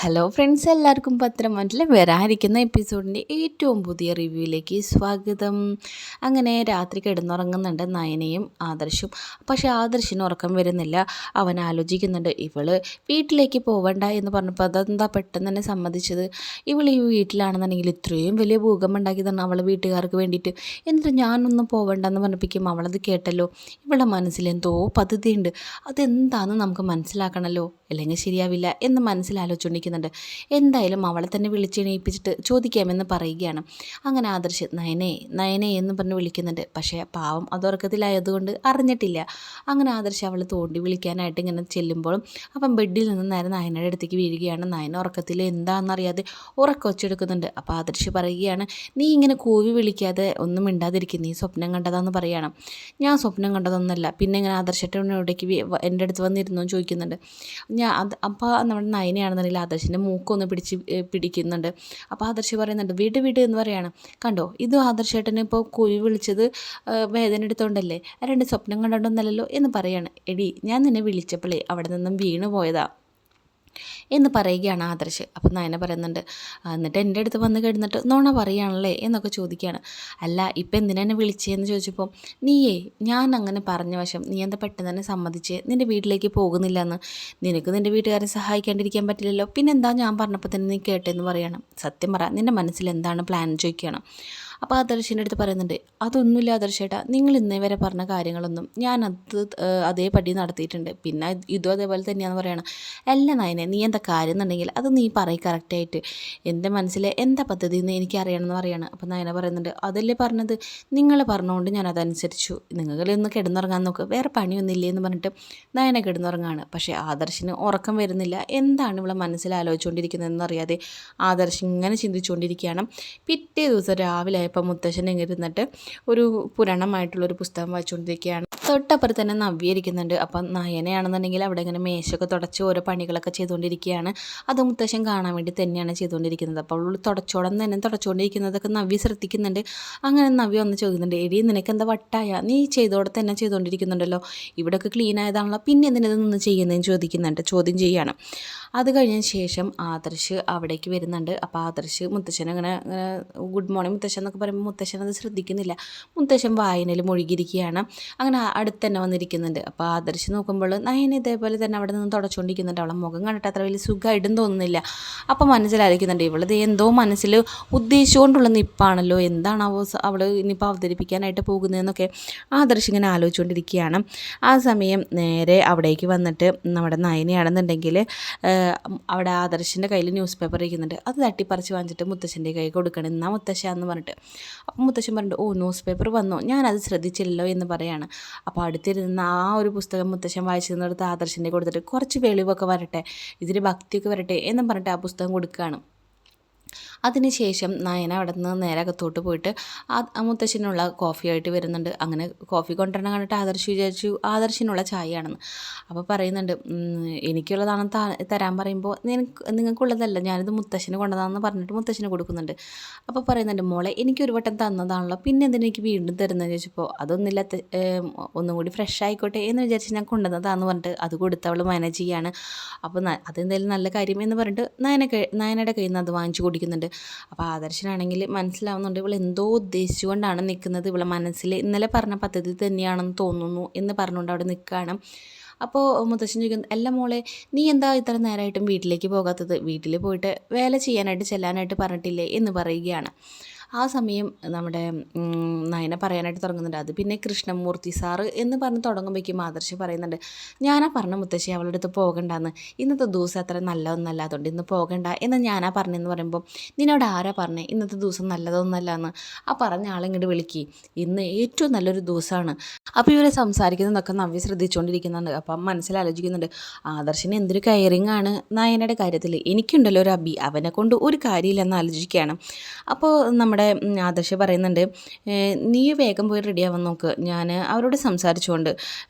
Hello friends, എല്ലാവർക്കും പത്രമൊന്നിൽ വരാനിരിക്കുന്ന എപ്പിസോഡിൻ്റെ ഏറ്റവും പുതിയ റിവ്യൂയിലേക്ക് സ്വാഗതം. അങ്ങനെ രാത്രി കിടന്നുറങ്ങുന്നുണ്ട് നയനയും ആദർശും. പക്ഷേ ആദർശിന് ഉറക്കം വരുന്നില്ല. അവൻ ആലോചിക്കുന്നുണ്ട്, ഇവള് വീട്ടിലേക്ക് പോവണ്ട എന്ന് പറഞ്ഞപ്പോൾ അതെന്താ പെട്ടെന്ന് തന്നെ സമ്മതിച്ചത്. ഇവൾ ഈ വീട്ടിലാണെന്നുണ്ടെങ്കിൽ ഇത്രയും വലിയ ഭൂകമ്പം ഉണ്ടാക്കിയതാണ് അവളെ വീട്ടുകാർക്ക് വേണ്ടിയിട്ട്. എന്നിട്ട് ഞാനൊന്നും പോവണ്ടെന്ന് പറഞ്ഞപ്പിക്കും അവളത് കേട്ടല്ലോ. ഇവളുടെ മനസ്സിൽ എന്തോ പദ്ധതിയുണ്ട്, അതെന്താണെന്ന് നമുക്ക് മനസ്സിലാക്കണമല്ലോ, അല്ലെങ്കിൽ ശരിയാവില്ല എന്ന് മനസ്സിലാലോചിച്ചുകൊണ്ടിരിക്കുന്നുണ്ട്. എന്തായാലും അവളെ തന്നെ വിളിച്ചെണീപ്പിച്ചിട്ട് ചോദിക്കാമെന്ന് പറയുകയാണ്. അങ്ങനെ ആദർശ് നയനേ നയനേ എന്ന് പറഞ്ഞ് വിളിക്കുന്നുണ്ട്. പക്ഷേ പാവം അത് ഉറക്കത്തിലായതുകൊണ്ട് അറിഞ്ഞിട്ടില്ല. അങ്ങനെ ആദർശ് അവൾ തോണ്ടി വിളിക്കാനായിട്ട് ഇങ്ങനെ ചെല്ലുമ്പോഴും അപ്പം ബെഡിൽ നിന്ന് നേരെ നയനയുടെ അടുത്തേക്ക് വീഴുകയാണ്. നയന ഉറക്കത്തിൽ എന്താണെന്നറിയാതെ ഉറക്കൊച്ചെടുക്കുന്നുണ്ട്. അപ്പോൾ ആദർശ് പറയുകയാണ്, നീ ഇങ്ങനെ കൂവി വിളിക്കാതെ ഒന്നും മിണ്ടാതിരിക്കും, നീ സ്വപ്നം കണ്ടതാന്ന് പറയണം. ഞാൻ സ്വപ്നം കണ്ടതൊന്നല്ല. പിന്നെ ഇങ്ങനെ ആദർശത്തിനോടേക്ക് എൻ്റെ അടുത്ത് വന്നിരുന്നു ചോദിക്കുന്നുണ്ട്. അപ്പോൾ നമ്മുടെ നയനയാണെന്നുണ്ടെങ്കിൽ ആദർശിൻ്റെ മൂക്കൊന്ന് പിടിക്കുന്നുണ്ട്. അപ്പോൾ ആദർശ് പറയുന്നുണ്ട്, വീട് വീട് എന്ന് പറയാണ്. കണ്ടോ, ഇത് ആദർശേട്ടനെ ഇപ്പോൾ കുഴി വിളിച്ചത് വേദന എടുത്തോണ്ടല്ലേ, രണ്ട് സ്വപ്നം കണ്ടോണ്ടൊന്നല്ലല്ലോ എന്ന് പറയാണ്. എടി, ഞാൻ നിന്നെ വിളിച്ചപ്പോഴേ അവിടെ നിന്നും വീണ് പോയതാ എന്ന് പറയുകയാണ് ആദർശ്. അപ്പം നയന പറയുന്നുണ്ട്, എന്നിട്ട് എൻ്റെ അടുത്ത് വന്ന് കിടന്നിട്ട് നോണ പറയുകയാണല്ലേ എന്നൊക്കെ ചോദിക്കുകയാണ്. അല്ല, ഇപ്പം എന്തിനാ എന്നെ വിളിച്ചതെന്ന് ചോദിച്ചപ്പോൾ, നീയേ ഞാൻ അങ്ങനെ പറഞ്ഞ വശം നീ എന്താ പെട്ടെന്ന് തന്നെ സമ്മതിച്ചേ, നിൻ്റെ വീട്ടിലേക്ക് പോകുന്നില്ല എന്ന്. നിനക്ക് നിൻ്റെ വീട്ടുകാരെ സഹായിക്കാണ്ടിരിക്കാൻ പറ്റില്ലല്ലോ, പിന്നെന്താ ഞാൻ പറഞ്ഞപ്പോൾ തന്നെ നീ കേട്ടേന്ന് പറയണം. സത്യം പറ, നിൻ്റെ മനസ്സിൽ എന്താണ് പ്ലാൻ ചോദിക്കണം. അപ്പോൾ ആദർശിൻ്റെ അടുത്ത് പറയുന്നുണ്ട്, അതൊന്നുമില്ല ആദർശേട്ടാ, നിങ്ങൾ ഇന്നേ വരെ പറഞ്ഞ കാര്യങ്ങളൊന്നും ഞാനത് അതേപടി നടത്തിയിട്ടുണ്ട്. പിന്നെ ഇതും അതേപോലെ തന്നെയാണെന്ന് പറയണം. അല്ല നയനെ, നീ എന്താ കാര്യം എന്നുണ്ടെങ്കിൽ അത് നീ പറയും കറക്റ്റായിട്ട്. എൻ്റെ മനസ്സിലെ എന്താ പദ്ധതി എന്ന് എനിക്കറിയണമെന്ന് പറയാണ്. അപ്പോൾ നയന പറയുന്നുണ്ട്, അതല്ലേ പറഞ്ഞത്, നിങ്ങൾ പറഞ്ഞുകൊണ്ട് ഞാനതനുസരിച്ചു. നിങ്ങളിന്ന് കിടന്നുറങ്ങാൻ നോക്ക്, വേറെ പണിയൊന്നുമില്ലേ എന്ന് പറഞ്ഞിട്ട് നയന കിടന്നുറങ്ങാണ്. പക്ഷേ ആദർശിന് ഉറക്കം വരുന്നില്ല. എന്താണ് ഇവിടെ മനസ്സിൽ ആലോചിച്ചുകൊണ്ടിരിക്കുന്നതെന്ന് അറിയാതെ ആദർശ് ഇങ്ങനെ ചിന്തിച്ചുകൊണ്ടിരിക്കുകയാണ്. പിറ്റേ ദിവസം രാവിലെ ആയപ്പോൾ മുത്തശ്ശൻ ഇരുന്നിട്ട് ഒരു പുരാണമായിട്ടുള്ളൊരു പുസ്തകം വായിച്ചുകൊണ്ടിരിക്കുകയാണ്. തൊട്ടപ്പുറത്ത് തന്നെ നവ്യ ഇരിക്കുന്നുണ്ട്. അപ്പം നയനയാണെന്നുണ്ടെങ്കിൽ അവിടെ ഇങ്ങനെ മേശയൊക്കെ തുടച്ച് ഓരോ പണികളൊക്കെ ചെയ്തുകൊണ്ടിരിക്കുകയാണ്. അത് മുത്തശ്ശൻ കാണാൻ വേണ്ടി തന്നെയാണ് ചെയ്തുകൊണ്ടിരിക്കുന്നത്. അപ്പോൾ അവൾ തുടച്ചുകൊണ്ടിരിക്കുന്നതൊക്കെ നവ്യ ശ്രദ്ധിക്കുന്നുണ്ട്. അങ്ങനെ നവ്യ ഒന്ന് ചോദിക്കുന്നുണ്ട്, എടി നിനക്ക് എന്താ വട്ടായ, നീ ചെയ്തോടെ തന്നെ ചെയ്തുകൊണ്ടിരിക്കുന്നുണ്ടല്ലോ, ഇവിടെയൊക്കെ ക്ലീൻ ആയതാണല്ലോ, പിന്നെ എന്തിനത് നിന്ന് ചെയ്യുന്നതെന്ന് ചോദ്യം ചെയ്യുകയാണ്. അത് കഴിഞ്ഞ ശേഷം ആദർശ് അവിടേക്ക് വരുന്നുണ്ട്. അപ്പോൾ ആദർശ് മുത്തശ്ശൻ അങ്ങനെ ഗുഡ് മോർണിംഗ് മുത്തശ്ശൻ എന്നൊക്കെ പറയുമ്പോൾ മുത്തശ്ശൻ അത് ശ്രദ്ധിക്കുന്നില്ല. മുത്തശ്ശൻ വായനയിൽ മുഴുകിയിരിക്കുകയാണ്. അങ്ങനെ അടുത്ത് തന്നെ വന്നിരിക്കുന്നുണ്ട്. അപ്പോൾ ആദർശ് നോക്കുമ്പോൾ നയന ഇതേപോലെ തന്നെ അവിടെ നിന്ന് തുടച്ചുകൊണ്ടിരിക്കുന്നുണ്ട്. അവളെ മുഖം കണ്ടിട്ട് അത്ര വലിയ സുഖമായിട്ടും തോന്നുന്നില്ല. അപ്പോൾ മനസ്സിലായിരിക്കുന്നുണ്ട്, ഇവളത് എന്തോ മനസ്സിൽ ഉദ്ദേശിച്ചുകൊണ്ടുള്ള നിപ്പാണല്ലോ, എന്താണാവോ അവൾ ഇനിയിപ്പോൾ അവതരിപ്പിക്കാനായിട്ട് പോകുന്നതെന്നൊക്കെ ആദർശ് ഇങ്ങനെ ആലോചിച്ചുകൊണ്ടിരിക്കുകയാണ്. ആ സമയം നേരെ അവിടേക്ക് വന്നിട്ട് നമ്മുടെ നയനയാണെന്നുണ്ടെങ്കിൽ അവിടെ ആദർശിൻ്റെ കയ്യിൽ ന്യൂസ് പേപ്പർ ഇരിക്കുന്നുണ്ട്. അത് തട്ടിപ്പറിച്ച് വാങ്ങിച്ചിട്ട് മുത്തശ്ശൻ്റെ കൈ കൊടുക്കണം, എന്നാ മുത്തശ്ശ എന്ന് പറഞ്ഞിട്ട്. അപ്പം മുത്തശ്ശൻ പറഞ്ഞിട്ട്, ഓ ന്യൂസ് പേപ്പർ വന്നോ, ഞാനത് ശ്രദ്ധിച്ചില്ലല്ലോ എന്ന് പറയാണ്. അപ്പോൾ അടുത്തിരുന്ന ആ ഒരു പുസ്തകം മുത്തശ്ശൻ വായിച്ചിരുന്നിടത്ത് ആദർശിൻ്റെ കൊടുത്തിട്ട്, കുറച്ച് വെളിവൊക്കെ വരട്ടെ, ഇതിന് ഭക്തിയൊക്കെ വരട്ടെ എന്നും പറഞ്ഞിട്ട് ആ പുസ്തകം കൊടുക്കുകയാണ്. അതിനുശേഷം നയന അവിടെ നിന്ന് നേരെ അകത്തോട്ട് പോയിട്ട് ആ മുത്തശ്ശനുള്ള കോഫിയായിട്ട് വരുന്നുണ്ട്. അങ്ങനെ കോഫി കൊണ്ടുവരണം കണ്ടിട്ട് ആദർശ് വിചാരിച്ചു ആദർശിനുള്ള ചായയാണെന്ന്. അപ്പോൾ പറയുന്നുണ്ട്, എനിക്കുള്ളതാണെന്ന് തരാൻ പറയുമ്പോൾ നിങ്ങൾക്കുള്ളതല്ല, ഞാനിത് മുത്തശ്ശന് കൊണ്ടതാണെന്ന് പറഞ്ഞിട്ട് മുത്തശ്ശന് കൊടുക്കുന്നുണ്ട്. അപ്പോൾ പറയുന്നുണ്ട്, മോളെ എനിക്കൊരു വട്ടം തന്നതാണല്ലോ, പിന്നെ എന്തിനെനിക്ക് വീണ്ടും തരുന്നതെന്ന് ചോദിച്ചപ്പോൾ, അതൊന്നുമില്ല, ഒന്നും കൂടി ഫ്രഷ് ആയിക്കോട്ടെ എന്ന് വിചാരിച്ച് ഞാൻ കൊണ്ടുവന്നതാന്ന് പറഞ്ഞിട്ട് അത് കൊടുത്ത് അവൾ മാനേജ് ചെയ്യാണ്. അപ്പോൾ അതെന്തായാലും നല്ല കാര്യം എന്ന് പറഞ്ഞിട്ട് നയനയുടെ കയ്യിൽ നിന്ന് അത് വാങ്ങിച്ചു കുടിക്കുന്നുണ്ട്. അപ്പോൾ ആദർശനാണെങ്കിൽ മനസ്സിലാവുന്നുണ്ട്, ഇവൾ എന്തോ ഉദ്ദേശിച്ചുകൊണ്ടാണ് നിൽക്കുന്നത്, ഇവളെ മനസ്സിൽ ഇന്നലെ പറഞ്ഞ പദ്ധതി തന്നെയാണെന്ന് തോന്നുന്നു എന്ന് പറഞ്ഞുകൊണ്ട് അവിടെ നിൽക്കുകയാണ്. അപ്പോൾ മുത്തശ്ശൻ ചോദിക്കുന്നു, അല്ല മോളെ, നീ എന്താ ഇത്ര നേരമായിട്ടും വീട്ടിലേക്ക് പോകാത്തത്, വീട്ടിൽ പോയിട്ട് വേല ചെയ്യാനായിട്ട് ചെല്ലാനായിട്ട് പറഞ്ഞിട്ടില്ലേ എന്ന് പറയുകയാണ്. ആ സമയം നമ്മുടെ നയന പറയാനായിട്ട് തുടങ്ങുന്നുണ്ട്, അത് പിന്നെ കൃഷ്ണമൂർത്തി സാറ് എന്ന് പറഞ്ഞ് തുടങ്ങുമ്പോഴേക്കും ആദർശ് പറയുന്നുണ്ട്, ഞാനാ പറഞ്ഞ മുത്തശ്ശി അവളുടെ അടുത്ത് പോകണ്ടെന്ന്, ഇന്നത്തെ ദിവസം അത്ര നല്ലതൊന്നല്ല, അതുകൊണ്ട് ഇന്ന് പോകണ്ട എന്ന് ഞാനാ പറഞ്ഞെന്ന് പറയുമ്പോൾ, നിന്നോട് ആരാ പറഞ്ഞേ ഇന്നത്തെ ദിവസം നല്ലതൊന്നല്ല എന്ന്, ആ പറഞ്ഞ ആളിങ്ങോട്ട് വിളിക്കി, ഇന്ന് ഏറ്റവും നല്ലൊരു ദിവസമാണ്. അപ്പോൾ ഇവരെ സംസാരിക്കുന്നതൊക്കെ നവ്യ ശ്രദ്ധിച്ചുകൊണ്ടിരിക്കുന്നുണ്ട്. അപ്പം മനസ്സിലാലോചിക്കുന്നുണ്ട്, ആദർശിന് എന്തൊരു കെയറിങ് ആണ് നയനയുടെ കാര്യത്തിൽ, എനിക്കുണ്ടല്ലോ ഒരു അവനെ കൊണ്ട് ഒരു കാര്യമില്ലെന്ന് ആലോചിക്കുകയാണ്. അപ്പോൾ നമ്മുടെ നമ്മുടെ ആദർശ് പറയുന്നുണ്ട്, നീ വേഗം പോയി റെഡിയാവാൻ നോക്ക്, ഞാൻ അവരോട് സംസാരിച്ചുകൊണ്ട്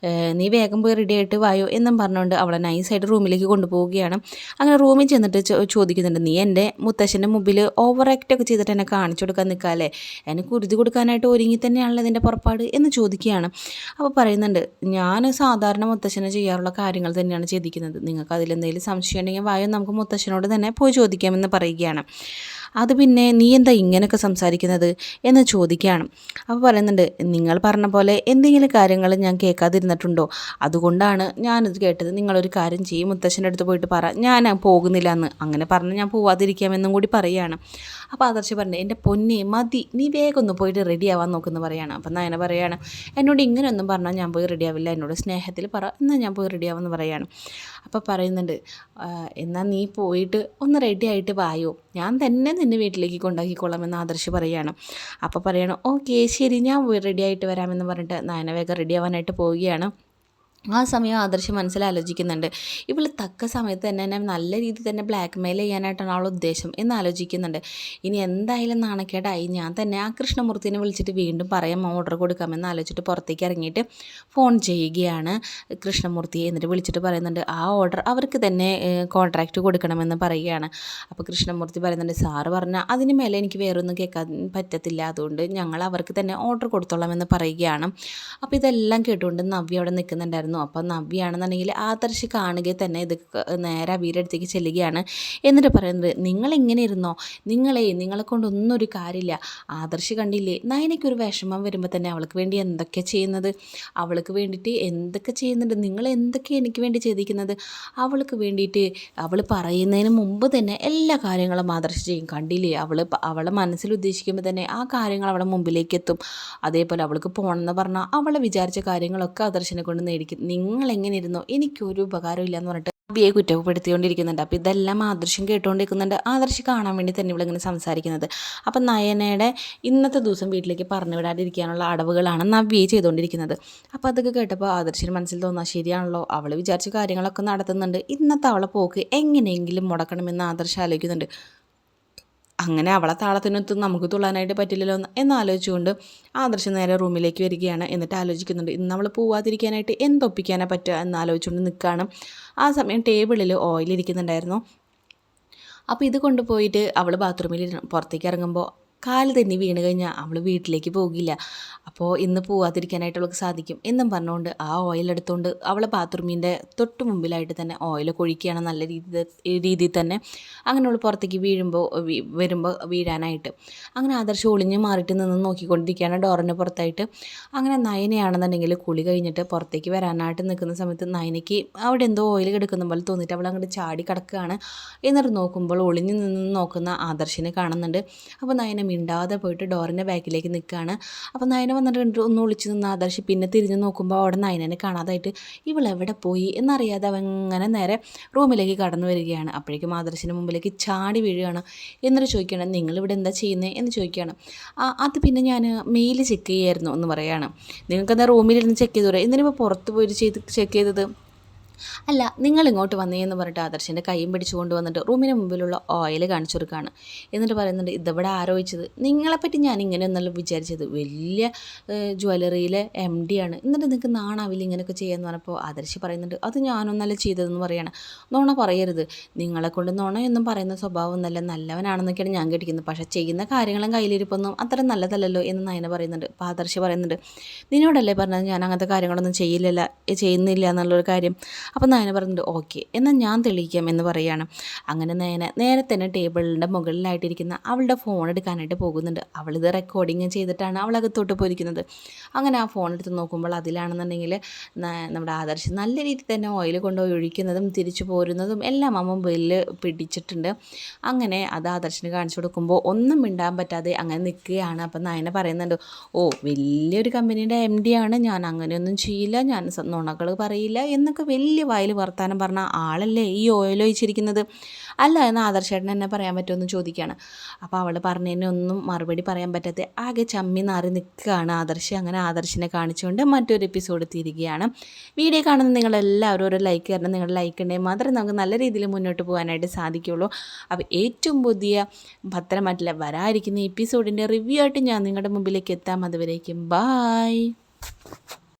നീ വേഗം പോയി റെഡി ആയിട്ട് വായോ എന്നും പറഞ്ഞുകൊണ്ട് അവളെ നൈസായിട്ട് റൂമിലേക്ക് കൊണ്ടുപോവുകയാണ്. അങ്ങനെ റൂമിൽ ചെന്നിട്ട് ചോദിക്കുന്നുണ്ട്, നീ എൻ്റെ മുത്തശ്ശൻ്റെ മുമ്പിൽ ഓവർ ആക്റ്റൊക്കെ ചെയ്തിട്ട് എന്നെ കാണിച്ചു കൊടുക്കാൻ നിൽക്കാല്ലേ, എന്നെ കുരുതി കൊടുക്കാനായിട്ട് ഒരുങ്ങി തന്നെയാണല്ലോ ഇതിൻ്റെ പുറപ്പാട് എന്ന് ചോദിക്കുകയാണ്. അപ്പോൾ പറയുന്നുണ്ട്, ഞാൻ സാധാരണ മുത്തശ്ശനെ ചെയ്യാറുള്ള കാര്യങ്ങൾ തന്നെയാണ് ചെയ്തിരിക്കുന്നത്, നിങ്ങൾക്ക് അതിലെന്തെങ്കിലും സംശയം ഉണ്ടെങ്കിൽ വായോ നമുക്ക് മുത്തശ്ശനോട് തന്നെ പോയി ചോദിക്കാമെന്ന് പറയുകയാണ്. അത് പിന്നെ നീ എന്താ ഇങ്ങനെയൊക്കെ സംസാരിക്കുന്നത് എന്ന് ചോദിക്കുകയാണ്. അപ്പോൾ പറയുന്നുണ്ട്, നിങ്ങൾ പറഞ്ഞ പോലെ എന്തെങ്കിലും കാര്യങ്ങൾ ഞാൻ കേൾക്കാതിരുന്നിട്ടുണ്ടോ, അതുകൊണ്ടാണ് ഞാനിത് കേട്ടത്. നിങ്ങളൊരു കാര്യം ചെയ്യും, മുത്തശ്ശൻ്റെ അടുത്ത് പോയിട്ട് പറ ഞാൻ പോകുന്നില്ല എന്ന്. അങ്ങനെ പറഞ്ഞ് ഞാൻ പോവാതിരിക്കാമെന്നും കൂടി പറയുകയാണ്. അപ്പോൾ ആദർശ് പറഞ്ഞു, എൻ്റെ പൊന്നെ മതി, നീ വേഗം ഒന്ന് പോയിട്ട് റെഡി ആവാൻ നോക്കുമെന്ന് പറയുകയാണ്. അപ്പം നയന പറയുകയാണ്, എന്നോട് ഇങ്ങനെയൊന്നും പറഞ്ഞാൽ ഞാൻ പോയി റെഡി ആവില്ല, എന്നോട് സ്നേഹത്തിൽ പറ, എന്നാൽ ഞാൻ പോയി റെഡി ആവുമെന്ന് പറയുകയാണ്. അപ്പോൾ പറയുന്നുണ്ട്, എന്നാൽ നീ പോയിട്ട് ഒന്ന് റെഡി ആയിട്ട് വായോ, ഞാൻ തന്നെ നിന്നെ വീട്ടിലേക്ക് കൊണ്ടാക്കിക്കൊള്ളാം എന്ന് ആദർശ് പറയുകയാണ്. അപ്പോൾ പറയണം, ഓക്കെ ശരി, ഞാൻ പോയി റെഡി ആയിട്ട് വരാമെന്ന് പറഞ്ഞിട്ട് നയന വേഗം റെഡി ആവാനായിട്ട് പോവുകയാണ്. ആ സമയം ആദർശ് മനസ്സിലാലോചിക്കുന്നുണ്ട്, ഇവൾ തക്ക സമയത്ത് തന്നെ എന്നെ നല്ല രീതിയിൽ തന്നെ ബ്ലാക്ക് മെയിൽ ചെയ്യാനായിട്ടാണ് അവളുടെ ഉദ്ദേശം എന്ന് ആലോചിക്കുന്നുണ്ട്. ഇനി എന്തായാലും നാണക്കേടായി, ഞാൻ തന്നെ ആ കൃഷ്ണമൂർത്തിനെ വിളിച്ചിട്ട് വീണ്ടും പറയാം, ഓർഡർ കൊടുക്കാമെന്ന് ആലോചിച്ചിട്ട് പുറത്തേക്ക് ഇറങ്ങിയിട്ട് ഫോൺ ചെയ്യുകയാണ് കൃഷ്ണമൂർത്തിയെ. എന്നിട്ട് വിളിച്ചിട്ട് പറയുന്നുണ്ട്, ആ ഓർഡർ അവർക്ക് തന്നെ കോൺട്രാക്റ്റ് കൊടുക്കണമെന്ന് പറയുകയാണ്. അപ്പോൾ കൃഷ്ണമൂർത്തി പറയുന്നുണ്ട്, സാറ് പറഞ്ഞാൽ അതിന് മേലെ എനിക്ക് വേറൊന്നും കേൾക്കാൻ പറ്റത്തില്ല, അതുകൊണ്ട് ഞങ്ങൾ അവർക്ക് തന്നെ ഓർഡർ കൊടുത്തോളാം എന്ന് പറയുകയാണ്. അപ്പോൾ ഇതെല്ലാം കേട്ടുകൊണ്ട് നവ്യ അവിടെ നിൽക്കുന്നുണ്ടായിരുന്നു. അപ്പോൾ നവ്യാണെന്നുണ്ടെങ്കിൽ ആദർശ് കാണുകയെ തന്നെ ഇത് നേരെ അബിയുടെ അടുത്തേക്ക് ചെല്ലുകയാണ്. എന്നിട്ട് പറയുന്നത്, നിങ്ങളിങ്ങനെ ഇരുന്നോ, നിങ്ങളെ കൊണ്ടൊന്നും ഒരു കാര്യമില്ല. ആദർശ് കണ്ടില്ലേ, നയനയ്ക്കൊരു വിഷമം വരുമ്പോൾ തന്നെ അവൾക്ക് വേണ്ടി എന്തൊക്കെ ചെയ്യുന്നത്, അവൾക്ക് വേണ്ടിയിട്ട് എന്തൊക്കെ ചെയ്യുന്നുണ്ട്, നിങ്ങൾ എന്തൊക്കെ എനിക്ക് വേണ്ടി ചെയ്തിരിക്കുന്നത്, അവൾക്ക് വേണ്ടിയിട്ട് അവൾ പറയുന്നതിന് മുമ്പ് തന്നെ എല്ലാ കാര്യങ്ങളും ആദർശ് ചെയ്യും. കണ്ടില്ലേ, അവളെ മനസ്സിൽ ഉദ്ദേശിക്കുമ്പോൾ തന്നെ ആ കാര്യങ്ങൾ അവളെ മുമ്പിലേക്ക് എത്തും. അതേപോലെ അവൾക്ക് പോകണമെന്ന് പറഞ്ഞാൽ അവളെ വിചാരിച്ച കാര്യങ്ങളൊക്കെ ആദർശിനെ കൊണ്ട് നേടിക്കും. നിങ്ങളെങ്ങനെ ഇരുന്നോ, എനിക്കൊരു ഉപകാരമില്ല എന്ന് പറഞ്ഞിട്ട് നവ്യയെ കുറ്റപ്പെടുത്തിക്കൊണ്ടിരിക്കുന്നുണ്ട്. അപ്പോൾ ഇതെല്ലാം ആദർശം കേട്ടുകൊണ്ടിരിക്കുന്നുണ്ട്. ആദർശ് കാണാൻ വേണ്ടി തന്നെ ഇവളിങ്ങനെ സംസാരിക്കുന്നത്. അപ്പം നയനയുടെ ഇന്നത്തെ ദിവസം വീട്ടിലേക്ക് പറഞ്ഞു വിടാതിരിക്കാനുള്ള അടവുകളാണ് നവ്യയെ ചെയ്തുകൊണ്ടിരിക്കുന്നത്. അപ്പോൾ അതൊക്കെ കേട്ടപ്പോൾ ആദർശിന് മനസ്സിൽ തോന്നാം, ശരിയാണല്ലോ, അവൾ വിചാരിച്ച കാര്യങ്ങളൊക്കെ നടത്തുന്നുണ്ട്, ഇന്നത്തെ അവളെ പോക്ക് എങ്ങനെയെങ്കിലും മുടക്കണമെന്ന് ആദർശ് ആലോചിക്കുന്നുണ്ട്. അങ്ങനെ അവളെ താളത്തിനൊത്തും നമുക്ക് തുള്ളാനായിട്ട് പറ്റില്ലല്ലോ എന്നാലോചിച്ചുകൊണ്ട് ആദർശ് നേരെ റൂമിലേക്ക് വരികയാണ്. എന്നിട്ട് ആലോചിക്കുന്നുണ്ട്, ഇന്ന് അവൾ പോവാതിരിക്കാനായിട്ട് എന്തൊപ്പിക്കാനാ പറ്റുക എന്നാലോചിച്ചുകൊണ്ട് നിൽക്കുകയാണ്. ആ സമയം ടേബിളിൽ ഓയിൽ ഇരിക്കുന്നുണ്ടായിരുന്നു. അപ്പോൾ ഇത് കൊണ്ടുപോയിട്ട് അവൾ ബാത്റൂമിൽ പുറത്തേക്ക് ഇറങ്ങുമ്പോൾ കാല് തന്നെ വീണ് കഴിഞ്ഞാൽ അവൾ വീട്ടിലേക്ക് പോകില്ല. അപ്പോൾ ഇന്ന് പോവാതിരിക്കാനായിട്ട് അവൾക്ക് സാധിക്കും എന്നും പറഞ്ഞുകൊണ്ട് ആ ഓയിൽ എടുത്തുകൊണ്ട് അവൾ ബാത്റൂമിൻ്റെ തൊട്ട് മുമ്പിലായിട്ട് തന്നെ ഓയിൽ കൊഴിക്കുകയാണ് നല്ല രീതിയിൽ തന്നെ. അങ്ങനെ അവൾ പുറത്തേക്ക് വരുമ്പോൾ വീഴാനായിട്ട് അങ്ങനെ ആദർശ് ഒളിഞ്ഞ് മാറിയിട്ട് നിന്ന് നോക്കിക്കൊണ്ടിരിക്കുകയാണ് ഡോറിന് പുറത്തായിട്ട്. അങ്ങനെ നയനയാണെന്നുണ്ടെങ്കിൽ കുളി കഴിഞ്ഞിട്ട് പുറത്തേക്ക് വരാനായിട്ട് നിൽക്കുന്ന സമയത്ത് നയനയ്ക്ക് അവിടെ എന്തോ ഓയിൽ കിടക്കുന്ന പോലെ തോന്നിയിട്ട് അവൾ അങ്ങോട്ട് ചാടി കിടക്കുകയാണ്. എന്നിട്ട് നോക്കുമ്പോൾ ഒളിഞ്ഞ് നിന്ന് നോക്കുന്ന ആദർശിനെ കാണുന്നുണ്ട്. അപ്പോൾ നയന മിണ്ടാതെ പോയിട്ട് ഡോറിൻ്റെ ബാക്കിലേക്ക് നിൽക്കുകയാണ്. അപ്പോൾ നയന വന്നിട്ട് ഒന്ന് ഒളിച്ച് നിന്ന് ആദർശ് പിന്നെ തിരിഞ്ഞ് നോക്കുമ്പോൾ അവിടെ നയനനെ കാണാതായിട്ട് ഇവളെവിടെ പോയി എന്നറിയാതെ അവങ്ങനെ നേരെ റൂമിലേക്ക് കടന്നു വരികയാണ്. അപ്പോഴേക്കും ആദർശിന് മുമ്പിലേക്ക് ചാടി വീഴുകയാണ്. എന്നിട്ട് ചോദിക്കുകയാണ്, നിങ്ങളിവിടെ എന്താ ചെയ്യുന്നത് എന്ന് ചോദിക്കുകയാണ്. അത് പിന്നെ ഞാൻ മെയിൽ ചെക്ക് ചെയ്യായിരുന്നു എന്ന് പറയുകയാണ്. നിങ്ങൾക്കെന്താ റൂമിലിരുന്ന് ചെക്ക് ചെയ്തൂടെ, എന്തിനിപ്പോൾ പുറത്ത് പോയിട്ട് ചെക്ക് ചെയ്തത്? അല്ല, നിങ്ങൾ ഇങ്ങോട്ട് വന്നേ എന്ന് പറഞ്ഞിട്ട് ആദർശിൻ്റെ കൈയും പിടിച്ചു കൊണ്ടുവന്നിട്ട് റൂമിന് മുമ്പിലുള്ള ഓയിൽ കാണിച്ചു കൊടുക്കുകയാണ്. എന്നിട്ട് പറയുന്നുണ്ട്, ഇതെവിടെ ആരോപിച്ചത്, നിങ്ങളെപ്പറ്റി ഞാൻ ഇങ്ങനെയൊന്നല്ല വിചാരിച്ചത്, വലിയ ജ്വല്ലറിയിലെ MD ആണ്, എന്നിട്ട് നിങ്ങൾക്ക് നാണാവില്ല ഇങ്ങനെയൊക്കെ ചെയ്യാമെന്ന് പറഞ്ഞപ്പോൾ ആദർശ് പറയുന്നുണ്ട്, അത് ഞാനൊന്നല്ല ചെയ്തതെന്ന് പറയുകയാണ്. നോണ പറയരുത്, നിങ്ങളെ കൊണ്ട് നോണയൊന്നും പറയുന്ന സ്വഭാവം ഒന്നല്ല, നല്ലവനാണെന്നൊക്കെയാണ് ഞാൻ കേട്ടിരിക്കുന്നത്, പക്ഷേ ചെയ്യുന്ന കാര്യങ്ങളും കയ്യിലിരിപ്പൊന്നും അത്ര നല്ലതല്ലല്ലോ എന്ന് നയന പറയുന്നുണ്ട്. അപ്പോൾ ആദർശ് പറയുന്നുണ്ട്, നിന്നോടല്ലേ പറഞ്ഞത് ഞാൻ അങ്ങനത്തെ കാര്യങ്ങളൊന്നും ചെയ്യുന്നില്ല എന്നുള്ളൊരു കാര്യം. അപ്പോൾ നയന പറഞ്ഞിട്ട് ഓക്കെ എന്നാൽ ഞാൻ തെളിയിക്കാം എന്ന് പറയുകയാണ്. അങ്ങനെ നയന നേരെ തന്നെ ടേബിളിൻ്റെ മുകളിലായിട്ടിരിക്കുന്ന അവളുടെ ഫോൺ എടുക്കാനായിട്ട് പോകുന്നുണ്ട്. അവളിത് റെക്കോർഡിങ് ചെയ്തിട്ടാണ് അവളകത്തോട്ട് പോയിരിക്കുന്നത്. അങ്ങനെ ആ ഫോൺ എടുത്ത് നോക്കുമ്പോൾ അതിലാണെന്നുണ്ടെങ്കിൽ നമ്മുടെ ആദർശ് നല്ല രീതിയിൽ തന്നെ ഓയിൽ കൊണ്ടുപോയി ഒഴിക്കുന്നതും തിരിച്ചു പോരുന്നതും എല്ലാം ആ മൊബൈലിൽ പിടിച്ചിട്ടുണ്ട്. അങ്ങനെ അത് ആദർശിന് കാണിച്ചു കൊടുക്കുമ്പോൾ ഒന്നും മിണ്ടാൻ പറ്റാതെ അങ്ങനെ നിൽക്കുകയാണ്. അപ്പം നയന പറയുന്നുണ്ട്, ഓ വലിയൊരു കമ്പനിയുടെ MD ആണ്, ഞാൻ അങ്ങനെയൊന്നും ചെയ്യില്ല, ഞാൻ നുണകൾ പറയില്ല എന്നൊക്കെ വലിയ വലിയ വായിൽ വർത്താനം പറഞ്ഞ ആളല്ലേ ഈ ഓയിൽ ഒഴിച്ചിരിക്കുന്നത്, അല്ല എന്ന് ആദർശേട്ടൻ എന്നെ പറയാൻ പറ്റുമെന്ന് ചോദിക്കുകയാണ്. അപ്പോൾ അവൾ പറഞ്ഞതിനൊന്നും മറുപടി പറയാൻ പറ്റാതെ ആകെ ചമ്മി നാറി നിൽക്കുകയാണ് ആദർശ്. അങ്ങനെ ആദർശിനെ കാണിച്ചുകൊണ്ട് മറ്റൊരു എപ്പിസോഡ് തിരികെയാണ്. വീഡിയോ കാണുന്ന നിങ്ങളെല്ലാവരും ഒരു ലൈക്ക് തരണം. നിങ്ങളുടെ ലൈക്ക് ഉണ്ടെങ്കിൽ മാത്രമേ നമുക്ക് നല്ല രീതിയിൽ മുന്നോട്ട് പോകാനായിട്ട് സാധിക്കുകയുള്ളൂ. അപ്പോൾ ഏറ്റവും പുതിയ പത്തനംതിട്ടയിലെ വരാനിരിക്കുന്ന എപ്പിസോഡിൻ്റെ റിവ്യൂ ആയിട്ട് ഞാൻ നിങ്ങളുടെ മുമ്പിലേക്ക് എത്താം. അതുവരേക്കും ബായ്.